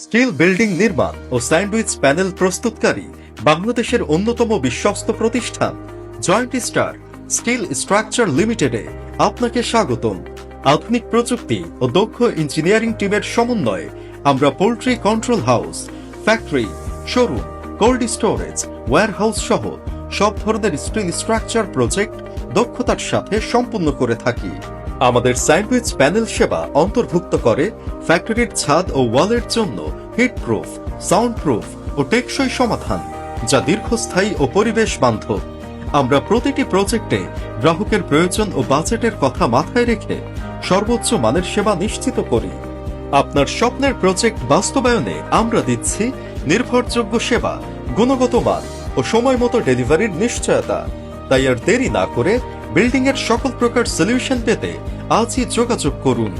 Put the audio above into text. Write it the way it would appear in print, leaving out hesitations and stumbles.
Steel building নির্মাণ ও sandwich panel প্রস্তুতকারী বাংলাদেশের অন্যতম বিশ্বস্ত প্রতিষ্ঠান জয়েন্ট স্টার স্টিল স্ট্রাকচার লিমিটেডে আপনাকে স্বাগতম। আধুনিক প্রযুক্তি ও দক্ষ ইঞ্জিনিয়ারিং টিমের সমন্বয়ে আমরা poultry control house, factory, showroom, cold storage, warehouse সহ সব ধরনের স্টিল স্ট্রাকচার প্রজেক্ট দক্ষতার সাথে সম্পূর্ণ করে থাকি। আমাদের স্যান্ডউইচ প্যানেল সেবা অন্তর্ভুক্ত করে ফ্যাক্টরির ছাদ ও ওয়ালের জন্য heat proof, sound proof oh টেকসই সমাধান, যা দীর্ঘস্থায়ী ও পরিবেশ বান্ধব। আমরা প্রতিটি প্রজেক্টে গ্রাহকের প্রয়োজন ও বাজেটের কথা মাথায় রেখে সর্বোচ্চ মানের সেবা নিশ্চিত করি। আপনার স্বপ্নের প্রজেক্ট বাস্তবায়নে আমরা দিচ্ছি নির্ভরযোগ্য সেবা, গুণগত মান ও সময় মতো ডেলিভারির নিশ্চয়তা। তাই আর দেরি না করে বিল্ডিং এর সকল প্রকার সলিউশন পেতে আজই যোগাযোগ করুন।